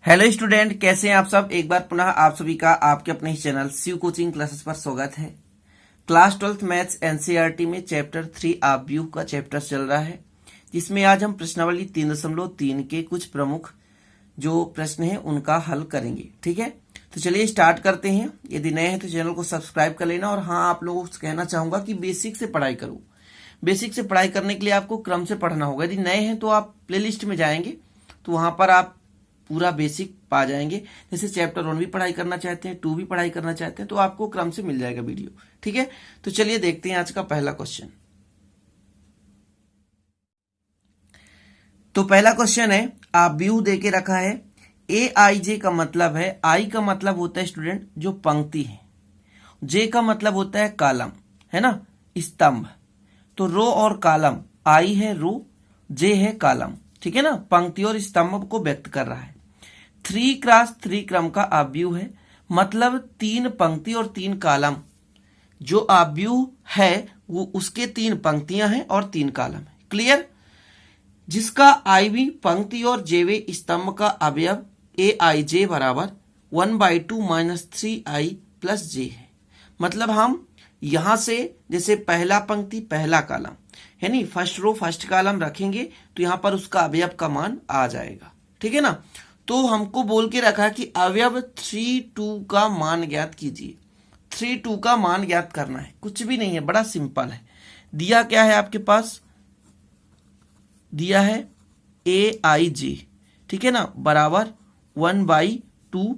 Hello student, कैसे हैं आप सब। एक बार पुनः आप सभी का आपके अपने ही चैनल शिव कोचिंग क्लासेस पर स्वागत है। क्लास 12th मैथ्स एनसीईआरटी में चैप्टर 3 आप व्यू का चैप्टर चल रहा है, जिसमें आज हम प्रश्नावली 3.3 के कुछ प्रमुख जो प्रश्न हैं उनका हल करेंगे। ठीक है, तो चलिए स्टार्ट करते हैं। यदि नए हैं तो चैनल को सब्सक्राइब कर लेना। और हाँ, आप लोगों को कहना चाहूंगा कि बेसिक से पढ़ाई करो। बेसिक से पढ़ाई करने के लिए आपको क्रम से पढ़ना होगा। यदि नए हैं तो आप प्लेलिस्ट में जाएंगे तो वहां पर आप पूरा बेसिक पा जाएंगे। जैसे चैप्टर 1 भी पढ़ाई करना चाहते हैं, 2 भी पढ़ाई करना चाहते हैं, तो आपको क्रम से मिल जाएगा वीडियो। ठीक है, तो चलिए देखते हैं आज का पहला क्वेश्चन। तो पहला क्वेश्चन है, आप व्यू देके रखा है। ए आई जे का मतलब है, आई का मतलब होता है स्टूडेंट जो पंक्ति है, जे का मतलब होता है कॉलम, है ना, स्तंभ। तो रो और कॉलम, आई है रो, जे है कॉलम। ठीक है ना, पंक्ति और स्तंभ को व्यक्त कर रहा है। 3x3 क्रम का आव्यूह है, मतलब 3 पंक्ति और 3 कॉलम। जो आव्यूह है वो उसके 3 पंक्तियां हैं और 3 कॉलम है। क्लियर। जिसका आईवी पंक्ति और जेवे स्तंभ का अवयव ए आई जे बराबर 1/2 - 3i + j है। मतलब हम यहां से जैसे पहला पंक्ति पहला कॉलम है नहीं, फर्स्ट रो फर्स्ट कॉलम रखेंगे तो यहां पर उसका अवयव का मान आ जाएगा। ठीक है ना। तो हमको बोल के रखा कि अवयव 3/2 का मान ज्ञात कीजिए। 3/2 का मान ज्ञात करना है, कुछ भी नहीं है, बड़ा सिंपल है। दिया क्या है आपके पास, दिया है ए आई जे, ठीक है ना, बराबर 1/2।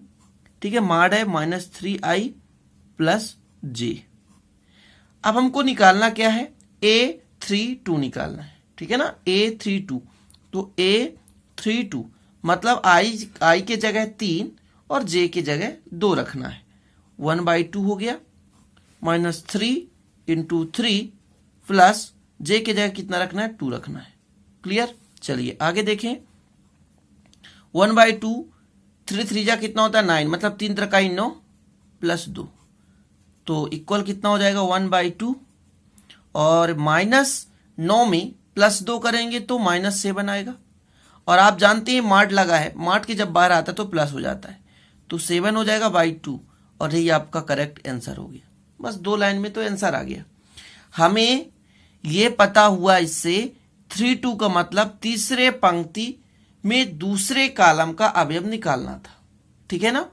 ठीक है, माड है -3i + j। अब हमको निकालना क्या है, A32 निकालना है। ठीक है ना, A32। तो A32 मतलब आई के जगह 3 और जे के जगह 2 रखना है। 1/2 हो गया, -3 × 3 प्लस जे के जगह कितना रखना है, 2 रखना है। क्लियर। चलिए आगे देखें। 1/2 3 3 जा कितना होता है 9, मतलब 3 3 9 + 2, तो इक्वल कितना हो जाएगा 1/2। और -9 में +2 करेंगे तो -7 आएगा। और आप जानते हैं माड लगा है, माड के जब बाहर आता है तो प्लस हो जाता है, तो 7 हो जाएगा /2। और यही आपका करेक्ट आंसर हो गया। बस 2 लाइन में तो आंसर आ गया। हमें ये पता हुआ इससे 3/2 का मतलब तीसरे पंक्ति में दूसरे कॉलम का अवयव निकालना था। ठीक है ना,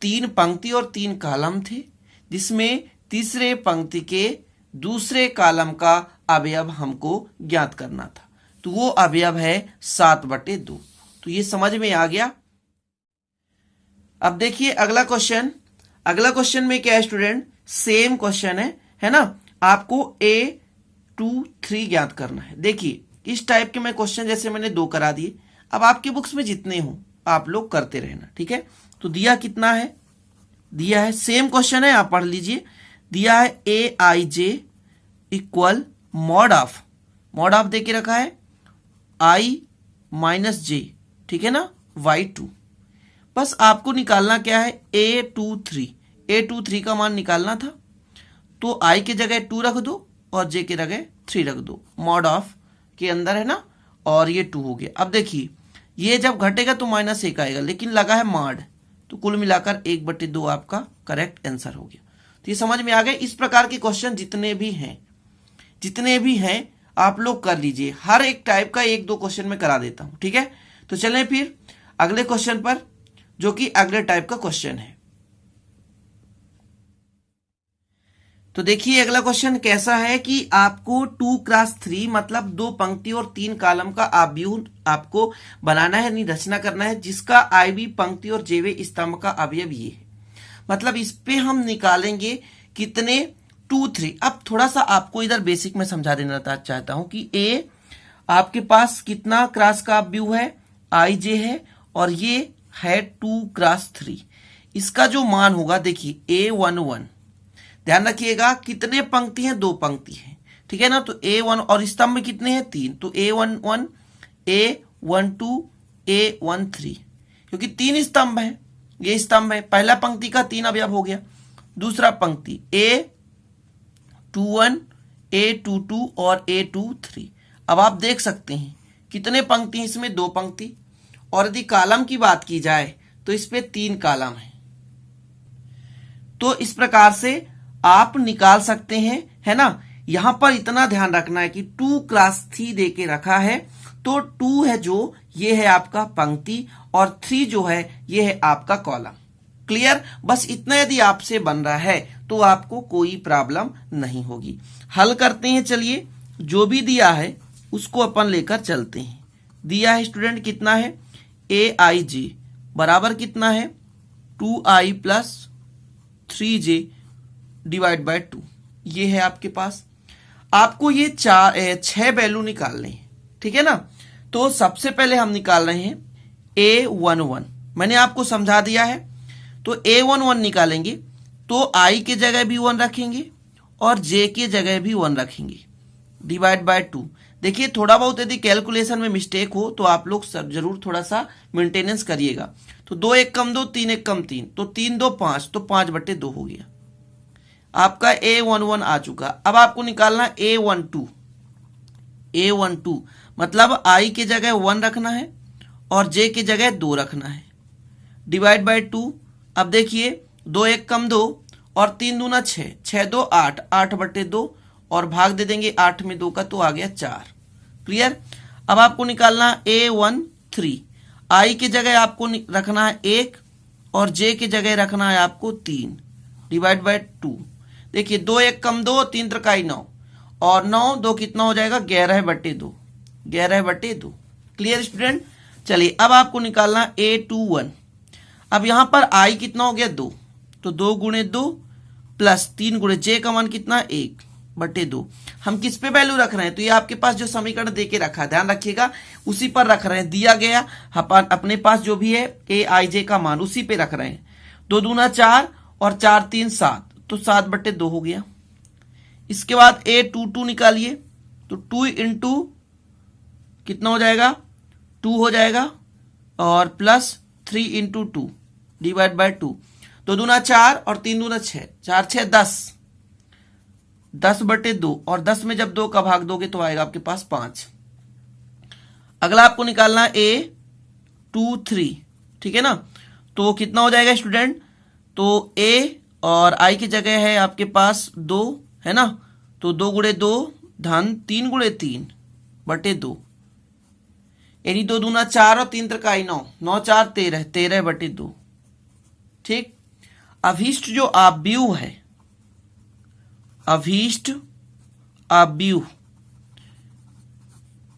3 पंक्ति और 3 कॉलम थे, जिसमें तीसरे पंक्ति के दूसरे कॉलम का अवयव हमको ज्ञात करना था। तो वो अवयव है 7/2। तो ये समझ में आ गया। अब देखिए अगला क्वेश्चन। अगला क्वेश्चन में क्या है स्टूडेंट, सेम क्वेश्चन है ना। आपको A23 ज्ञात करना है। देखिए इस टाइप के मैं क्वेश्चन जैसे मैंने 2 करा दिए, अब आपके बुक्स में जितने हो आप लोग करते रहना। ठीक है, तो दिया कितना है, दिया है सेम क्वेश्चन है, आप पढ़ लीजिए। दिया है ए आई जे इक्वल मॉड ऑफ दे के रखा है आई - j, ठीक है ना, y2। बस आपको निकालना क्या है, A23 का मान निकालना था। तो i के जगह 2 रख दो और j के जगह 3 रख दो, मॉड ऑफ के अंदर है ना, और ये 2 हो गया। अब देखिए ये जब घटेगा तो -1 आएगा, लेकिन लगा है मॉड, तो कुल मिलाकर 1/2 आपका करेक्ट आंसर हो गया। तो ये समझ में आ गए। इस प्रकार के क्वेश्चन जितने भी हैं आप लोग कर लीजिए। हर एक टाइप का 1-2 क्वेश्चन मैं करा देता हूं। ठीक है, तो चलें फिर अगले क्वेश्चन पर, जो कि अगले टाइप का क्वेश्चन है। तो देखिए अगला क्वेश्चन कैसा है कि आपको 2x3 मतलब 2 पंक्ति और 3 कॉलम का आव्यूह आपको बनाना है, नहीं रचना करना है, जिसका आईवी पंक्ति और जेवे स्तंभ का अवयव ये है। मतलब इस पे हम निकालेंगे कितने, 2 3। अब थोड़ा सा आपको इधर बेसिक में समझा देना चाहता हूं कि ए आपके पास कितना क्रॉस का अव्यूह है, आई जे है, और ये है 2x3। इसका जो मान होगा देखिए A11, ध्यान रखिएगा कितने पंक्ति हैं, 2 पंक्ति हैं। ठीक है ना, तो A1 और स्तंभ में कितने हैं, 3, तो A11 A12 A13, क्योंकि 3 स्तंभ है, ये स्तंभ है। पहला पंक्ति का 3 अवयव हो गया, दूसरा पंक्ति A21 A22 और A23। अब आप देख सकते हैं कितने पंक्ति हैं इसमें, 2 पंक्ति। और यदि कॉलम की बात की जाए तो इस पे 3 कॉलम है। तो इस प्रकार से आप निकाल सकते हैं, है ना। यहां पर इतना ध्यान रखना है कि 2 क्रॉस 3 दे के रखा है, तो 2 है जो ये है आपका पंक्ति और 3 जो है ये है आपका कॉलम। क्लियर। बस इतना यदि आपसे बन रहा है तो आपको कोई प्रॉब्लम नहीं होगी। हल करते हैं। चलिए, जो भी दिया है उसको अपन लेकर चलते हैं। दिया है स्टूडेंट कितना है, AIJ बराबर कितना है 2I plus 3J divide by 2। ये है आपके पास। आपको ये 6 वैल्यू निकालने हैं, ठीक है ना। तो सबसे पहले हम निकाल रहे हैं A11। मैंने आपको समझा दिया है। तो A11 निकालेंगे तो I के जगह भी 1 रखेंगे और J के जगह भी 1 रखेंगे डिवाइड बाय 2। देखिए, थोड़ा बहुत यदि कैलकुलेशन में मिस्टेक हो तो आप लोग जरूर थोड़ा सा मेंटेनेंस करिएगा। तो 2 1 कम 2, 3 1 कम 3, तो 3 2 5, तो 5/2 हो गया आपका A11 आ चुका। अब आपको निकालना A12। A12 मतलब I के जगह 1 रखना है और J के जगह 2 रखना है डिवाइड बाय 2। अब देखिए, 2 1 कम 2 और 3 दूना 6, 6 2 8, 8/2 और भाग दे देंगे 8 में 2 का, तो आ गया 4। क्लियर। अब आपको निकालना A13। I के जगह आपको रखना है 1 और J के जगह रखना है आपको 3 डिवाइड बाय 2। देखिए, 2 1 कम 2, 3 त्रिकाई 9 और 9 2 कितना हो जाएगा 11/2, 11/2। Clear student. चलिए, अब आपको निकालना A21। अब यहां पर I कितना हो गया 2, तो 2 गुणे 2 प्लस 3 गुणे J का मान कितना 1/2। हम किस पे वैल्यू रख रहे हैं, तो ये आपके पास जो समीकरण देके रखा है, ध्यान रखिएगा, उसी पर रख रहे हैं। दिया गया अपने पास जो भी है AIJ का मान उसी पे रख रहे हैं। 2 दूना 4 और 4 3 7, तो 7/2 हो गया। इसके बाद A22 निकालिए, तो 2 इंटू कितना हो जाएगा 2 हो जाएगा और प्लस 3 इंटू 2 डिवाइड बाय 2। 2 दूना 4 और 3 दूना 6, 4 6 10, 10/2 और 10 में जब 2 का भाग दोगे तो आएगा आपके पास 5। अगला आपको निकालना A23, ठीक है ना। तो कितना हो जाएगा स्टूडेंट, तो A और I की जगह है आपके पास 2, है ना। तो 2 गुणे 2 धन 3 गुणे 3/2, यानी 2 दूना 4 और 3 त्रिकाई 9, 9 4 13, 13/2। ठीक। अभीष्ट जो आव्यूह है, अभीष्ट आव्यूह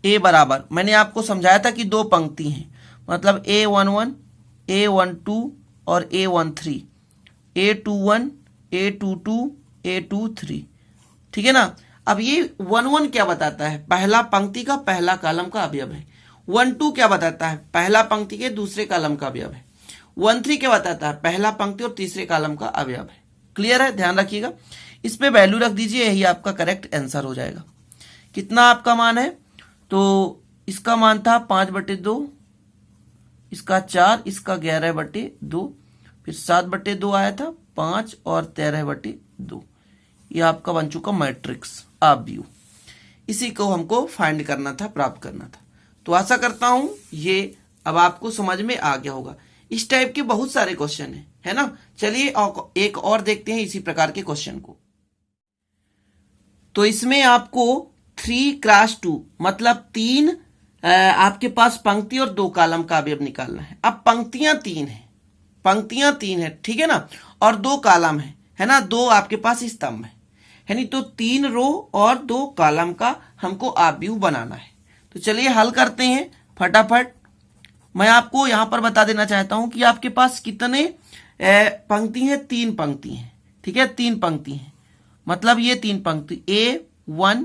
A बराबर, मैंने आपको समझाया था कि 2 पंक्ति हैं, मतलब A11, A12 और A13, A21, A22, A23, ठीक है ना। अब ये 1 क्या बताता है, पहला पंक्ति का पहला कॉलम का अवयव है। 1 क्या बताता है, पहला पंक्ति के दूसरे कॉलम का अवयव है। 1 क्या बताता है, पहला पंक्ति और तीसरे कॉलम का अवयव है। क्लियर है, ध्यान रखिएगा। इस पे वैल्यू रख दीजिए, यही आपका करेक्ट आंसर हो जाएगा। कितना आपका मान है, तो इसका मान था 5/2, इसका 4, इसका 11/2, फिर 7/2 आया था 5 और 13/2। ये आपका बन चुका मैट्रिक्स आव्यूह। इसी को हमको फाइंड करना था, प्राप्त करना था। तो आशा करता हूं ये अब आपको समझ में आ गया होगा। इस टाइप के बहुत सारे क्वेश्चन है ना। चलिए एक और देखते हैं इसी प्रकार के क्वेश्चन को। तो इसमें आपको 3x2 मतलब 3 आपके पास पंक्ति और 2 कॉलम का अवयव निकालना है। अब पंक्तियां 3 है, ठीक है ना, और 2 कॉलम है ना, 2 आपके पास स्तंभ है नहीं, तो 3 रो और 2 कॉलम का हमको आव्यूह बनाना है। तो चलिए हल करते हैं फटाफट। मैं आपको यहां पर बता देना चाहता हूं कि आपके पास कितने पंक्ति हैं, 3 पंक्ति हैं, ठीक है, 3 पंक्ति हैं, मतलब ये 3 पंक्ति A1,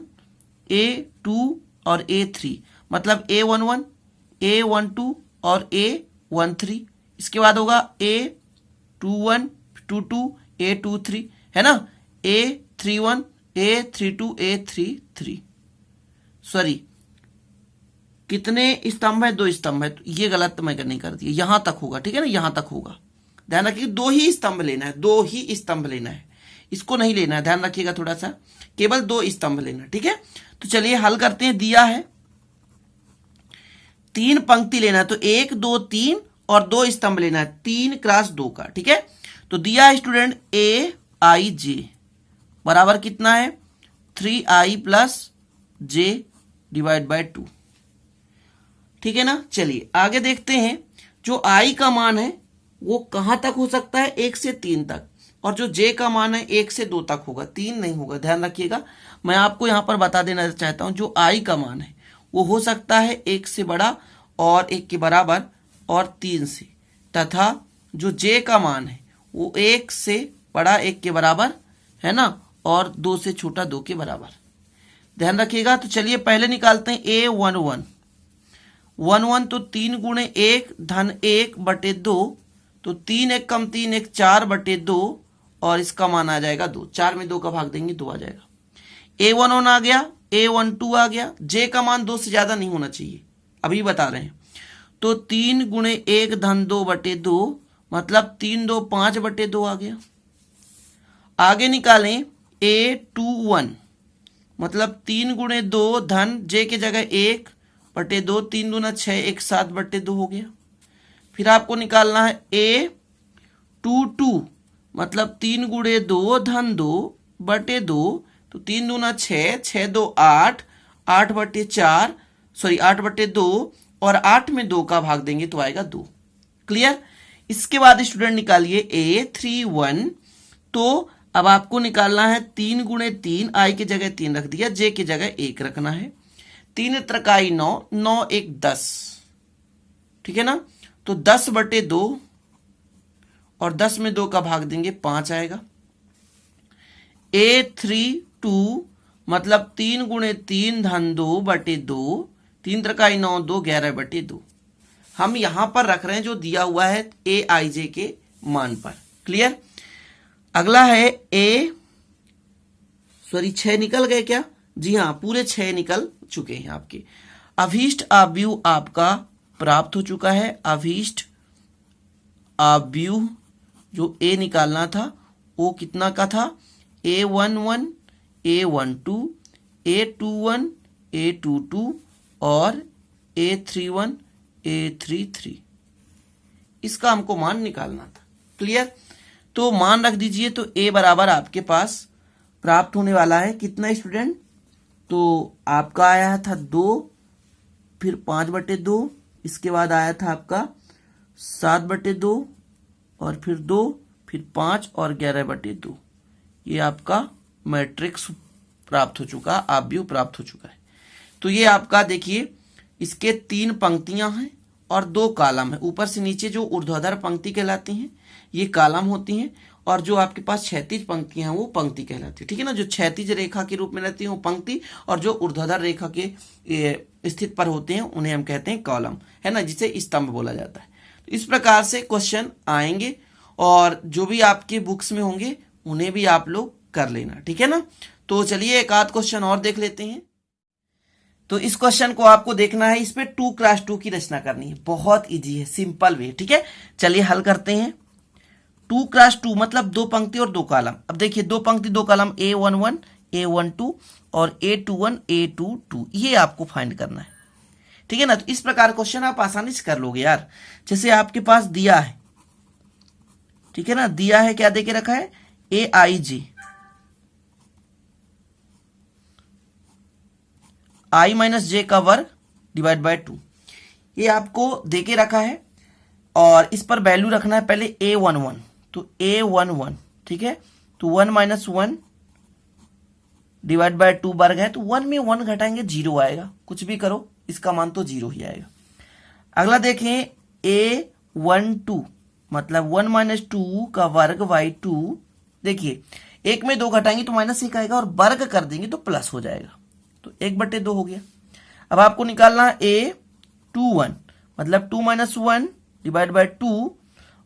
A2 और A3, मतलब A11, A12 और A13। इसके बाद होगा A21, A22, A23, है ना, A31, A32, A33। सॉरी, कितने स्तंभ है, 2 स्तंभ है, तो ये गलत मैं नहीं कर दिया, यहां तक होगा, ठीक है ना, यहां तक होगा। ध्यान रखिए 2 ही स्तंभ लेना है, 2 ही स्तंभ लेना है, इसको नहीं लेना है, ध्यान रखिएगा थोड़ा सा, केवल 2 स्तंभ लेना, ठीक है। तो चलिए हल करते हैं। दिया है 3 पंक्ति लेना है, तो 1 2 3 और 2 स्तंभ लेना है 3 क्रॉस 2 का, ठीक है। तो दिया है स्टूडेंट AIJ बराबर कितना है 3I plus J divide by 2, ठीक है ना। चलिए आगे देखते हैं, जो I का मान है वो कहां तक हो सकता है 1 से 3 तक, और जो J का मान है 1 से 2 तक होगा, 3 नहीं होगा, ध्यान रखिएगा। मैं आपको यहां पर बता देना चाहता हूं, जो I का मान है वो हो सकता है 1 से बड़ा और 1 के बराबर और 3 से, तथा जो J का मान है वो 1 से बड़ा 1 के बराबर है ना, और 2 से छोटा 2 के बराबर, ध्यान रखिएगा। तो चलिए पहले निकालते हैं A11 तो 3 गुणे 1 धन 1 बटे 2, तो 3 1 कम 3 1 4 बटे 2, और इसका मान आ जाएगा 2, 4 में 2 का भाग देंगे 2 आ जाएगा। A11 आ गया, A12 आ गया। J का मान 2 से ज्यादा नहीं होना चाहिए, अभी बता रहे हैं। तो 3 गुणे 1 धन 2 बटे 2, मतलब 3 2 5 बटे 2 आ गया। आगे निकालें A21, मतलब 3 गुणे 2 धन J के जगह 1 बटे 2, 3 दूना 6 1 7 बटे 2 हो गया। फिर आपको निकालना है A22, मतलब 3 गुणे 2 धन 2 बटे 2, तो 3 दूना 6 6 2 8 8 बटे 4 सॉरी 8 बटे 2, और 8 में 2 का भाग देंगे तो आएगा 2। क्लियर। इसके बाद स्टूडेंट निकालिए A31, तो अब आपको निकालना है 3 गुणे 3, I की जगह 3 रख दिया, J की जगह 1 रखना है। 3 त्रिकाई 9 9 1 10, ठीक है ना। तो 10 बटे 2, और 10 में 2 का भाग देंगे 5 आएगा। A32, मतलब 3 गुणे 3 धन 2 बटे 2, 3 त्रिकाई 9 2 11 बटे 2। हम यहां पर रख रहे हैं जो दिया हुआ है AIJ के मान पर। क्लियर। अगला है सॉरी 6 निकल गए क्या? जी हाँ, पूरे 6 निकल चुके हैं आपके। अभीष्ट आव्यूह आपका प्राप्त हो चुका है। अभीष्ट आव्यूह जो A निकालना था वो कितना का था? A11, A12, A21, A22 और A31, A33, इसका हमको मान निकालना था। क्लियर। तो मान रख दीजिए। तो A बराबर आपके पास प्राप्त होने वाला है कितना स्टूडेंट? तो आपका आया था 2, फिर 5 बटे 2, इसके बाद आया था आपका 7 बटे 2, और फिर 2, फिर 5 और 11 बटे 2। ये आपका मैट्रिक्स प्राप्त हो चुका, आव्यूह प्राप्त हो चुका है। तो ये आपका देखिए, इसके 3 पंक्तियां हैं और 2 कॉलम है। ऊपर से नीचे जो ऊर्ध्वाधर पंक्ति कहलाती हैं ये कॉलम होती हैं, और जो आपके पास क्षैतिज पंक्तियां हैं वो पंक्ति कहलाती है। ठीक है ना। जो क्षैतिज रेखा के रूप में रहती है वो पंक्ति, और जो ऊर्ध्वाधर रेखा के स्थित पर होते हैं उन्हें हम कहते हैं कॉलम, है ना, जिसे स्तंभ बोला जाता है। तो इस प्रकार से क्वेश्चन आएंगे, और जो भी आपके बुक्स में होंगे उन्हें भी आप लोग कर लेना। ठीक है ना। तो चलिए एक आध क्वेश्चन और देख लेते हैं। तो इस क्वेश्चन को आपको देखना है, इस पे 2x2 की रचना करनी है। बहुत इजी है, सिंपल वे। ठीक है, चलिए हल करते हैं। 2x2 मतलब 2 पंक्ति और 2 कॉलम। अब देखिए 2 पंक्ति 2 कॉलम, A11, A12 और A21, A22, ये आपको फाइंड करना है। ठीक है ना। तो इस प्रकार क्वेश्चन आप आसानी से कर लोगे यार। जैसे आपके पास दिया है, ठीक है ना, दिया है, क्या देके रखा है? AIJ, I माइनस J का वर्ग डिवाइड बाय 2, ये आपको देके रखा है, और इस पर वैल्यू रखना है पहले A11। तो A11, ठीक है, तो 1 माइनस 1 डिवाइड बाय 2 वर्ग है, तो 1 में 1 घटाएंगे 0 आएगा। कुछ भी करो इसका मान तो 0 ही आएगा। अगला देखें A12, मतलब 1 माइनस 2 का वर्ग बाई 2। देखिए 1 में 2 घटाएंगे तो माइनस 1 आएगा, और वर्ग कर देंगे तो प्लस हो जाएगा, तो 1/2 हो गया। अब आपको निकालना A21, मतलब 2 माइनस 1 डिवाइड बाय 2,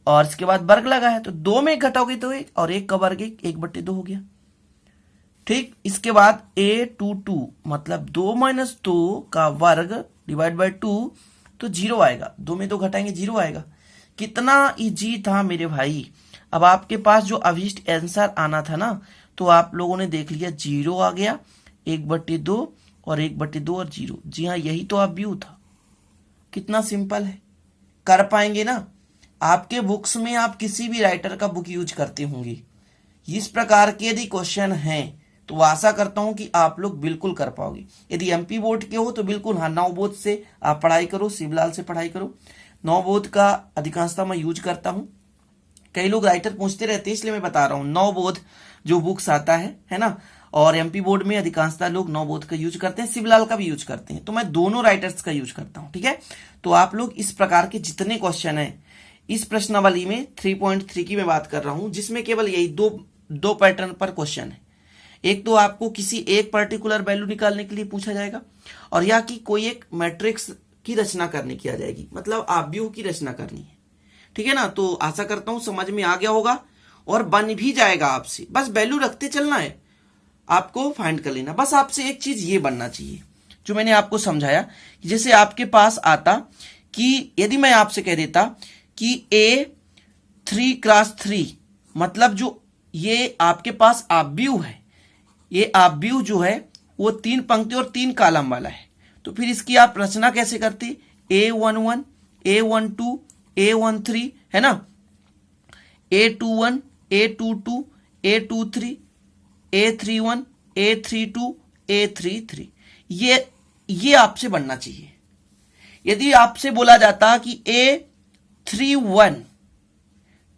और इसके बाद वर्ग लगा है, तो 2 में घटाओगे तो 1, और 1 का वर्ग 1/2 हो गया। ठीक। इसके बाद A22, मतलब 2 माइनस 2 का वर्ग डिवाइड बाय 2, तो 0 आएगा। 2 में 2 घटाएंगे 0 आएगा। कितना इजी था मेरे भाई। अब आपके पास जो अभीष्ट आंसर आना था ना, तो आप लोगों ने देख लिया 0 आ गया, 1/2 और 1/2 और 0। जी हाँ, यही तो आव्यूह था। कितना सिंपल है। कर पाएंगे ना। आपके बुक्स में आप किसी भी राइटर का बुक यूज करते होंगे, इस प्रकार के यदि क्वेश्चन हैं तो आशा करता हूं कि आप लोग बिल्कुल कर पाओगे। यदि एमपी बोर्ड के हो तो बिल्कुल हाँ, नवबोध से आप पढ़ाई करो, शिवलाल से पढ़ाई करो। नवबोध का अधिकांशतः मैं यूज करता हूं। कई लोग राइटर पूछते रहते हैं इसलिए मैं बता रहा हूं, नवबोध जो बुक्स आता है ना, और एमपी बोर्ड में अधिकांशतः लोग नवबोध का यूज करते हैं, शिवलाल का भी यूज करते हैं, तो मैं दोनों राइटर्स का यूज करता हूं। ठीक है, तो आप लोग इस प्रकार के जितने क्वेश्चन है इस प्रश्नावली में 3.3 की मैं बात कर रहा हूं, जिसमें केवल यही दो पैटर्न पर क्वेश्चन है। एक तो आपको किसी एक पर्टिकुलर वैल्यू निकालने के लिए पूछा जाएगा, और या कि कोई एक मैट्रिक्स की रचना करने की आ जाएगी, मतलब आव्यूह की रचना करनी है। ठीक है ना, तो आशा करता हूं समझ में आ गया होगा और बन भी जाएगा आपसे। बस वैल्यू रखते चलना है, आपको फाइंड कर लेना। बस आपसे एक चीज ये बनना चाहिए जो मैंने आपको समझाया, जैसे आपके पास आता कि यदि मैं आपसे कह देता कि A3x3 मतलब जो ये आपके पास आव्यूह है, ये आव्यूह जो है वो 3 पंक्ति और 3 कॉलम वाला है, तो फिर इसकी आप रचना कैसे करते? A11, A12, A13 है ना, A21, A22, A23, A31, A32, A33, ये आपसे बनना चाहिए। यदि आपसे बोला जाता कि A31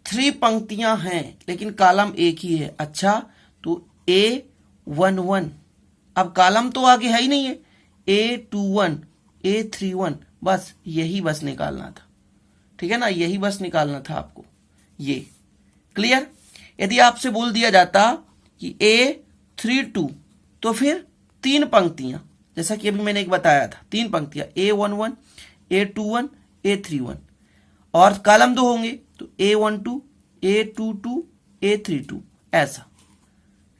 3 पंक्तियां हैं लेकिन कॉलम एक ही है, अच्छा तो A11, अब कॉलम तो आगे है ही नहीं है, A21, A31, बस यही बस निकालना था। ठीक है ना, यही बस निकालना था आपको, ये क्लियर। यदि आपसे बोल दिया जाता कि A32 तो फिर 3 पंक्तियां, जैसा कि अभी मैंने एक बताया था, 3 पंक्तियां A11, A21, A31, और कॉलम 2 होंगे तो A12, A22, A32, ऐसा।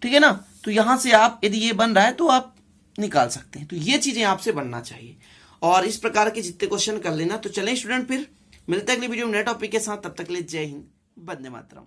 ठीक है ना, तो यहां से आप यदि ये बन रहा है तो आप निकाल सकते हैं। तो ये चीजें आपसे बनना चाहिए और इस प्रकार के जितने क्वेश्चन कर लेना। तो चलें स्टूडेंट, फिर मिलते हैं अगले वीडियो में नए टॉपिक के साथ। तब तक के लिए जय हिंद, वंदे मातरम।